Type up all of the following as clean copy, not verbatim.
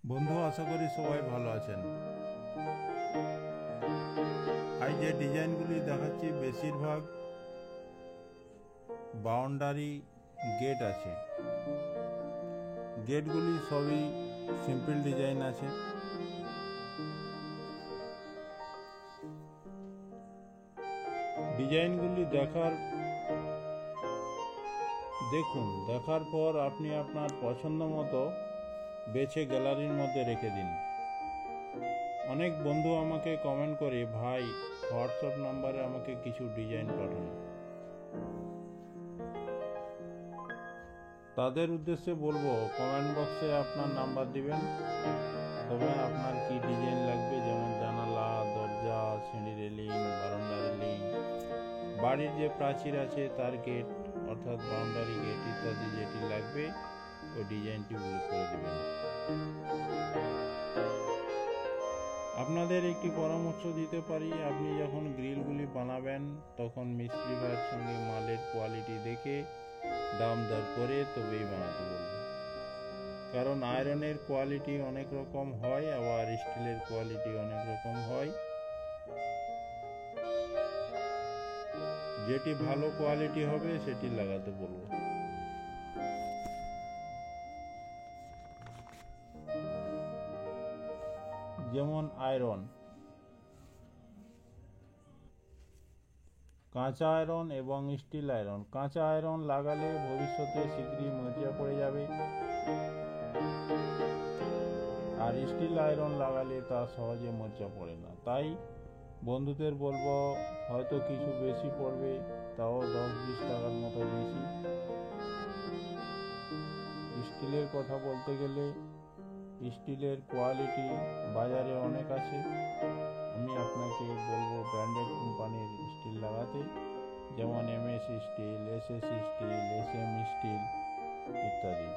বন্ধু, আশা করি সবাই ভালো আছেন। আজ যে ডিজাইনগুলি দেখাচ্ছি বেশিরভাগ বাউন্ডারি গেট আছে। গেটগুলি সবই সিম্পল ডিজাইন আছে। ডিজাইনগুলি দেখার পর আপনি আপনার পছন্দ মতো বেছে গ্যালারির মধ্যে রেখে দিন। অনেক বন্ধু আমাকে কমেন্ট করে, ভাই হোয়াটসঅ্যাপ নাম্বারে আমাকে কিছু ডিজাইন পাঠান। তাদের উদ্দেশ্যে বলবো, কমেন্ট বক্সে আপনার নাম্বার দিবেন, তবে আপনার কি ডিজাইন লাগবে, যেমন জানালা, দরজা, সিঁড়ি রেলিং, বারান্দা রেলিং, বাড়ির যে প্রাচীর আছে তার গেট অর্থাৎ বাউন্ডারি গেট ইত্যাদি যেটি লাগবে ওই ডিজাইনটি উল্লেখ করে দেবেন। আপনাদের একটি পরামর্শ দিতে পারি, আপনি যখন গ্রিলগুলি বানাবেন তখন মিস্ত্রি ভাইয়ের সঙ্গে মালের কোয়ালিটি দেখে দাম দর করে তবেই বানাতে বলবো। কারণ আয়রনের কোয়ালিটি অনেক রকম হয়, আবার স্টিলের কোয়ালিটি অনেক রকম হয়। যেটি ভালো কোয়ালিটি হবে সেটি লাগাতে বলবো। যেমন আয়রন, কাঁচা আয়রন এবং স্টিল আয়রন। কাঁচা আয়রন লাগালে ভবিষ্যতে শীঘ্রই মরিচা পড়ে যাবে, আর স্টিল আয়রন লাগালে তা সহজে মরিচা পড়ে না। তাই বন্ধুদের বলবো, হয়তো কিছু বেশি পড়বে, তাও 10-20 টাকার মতো বেশি। স্টিলের কথা বলতে গেলে স্টিলের কোয়ালিটি বাজারে অনেক আছে। আমি আপনাকে বলবো ব্র্যান্ডেড কোম্পানির স্টিল লাগাতে, যেমন MS steel, SS steel, SM steel ইত্যাদি।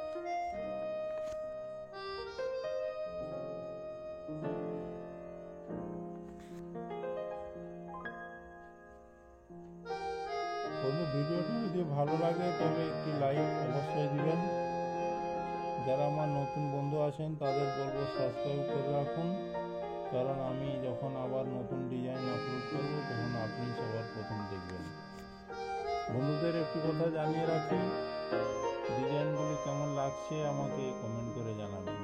বন্ধু, ভিডিওটি যদি ভালো লাগে তবে একটি লাইক অবশ্যই দিবেন। যারা আমার নতুন বন্ধু আছেন তাদের বলবো সাবস্ক্রাইব করে রাখুন, কারণ আমি যখন আবার নতুন ডিজাইন আপলোড করব তখন আপনি সবার প্রথম দেখবেন। বন্ধুদের একটি কথা জানিয়ে রাখি, ডিজাইনগুলি কেমন লাগছে আমাকে কমেন্ট করে জানাবেন।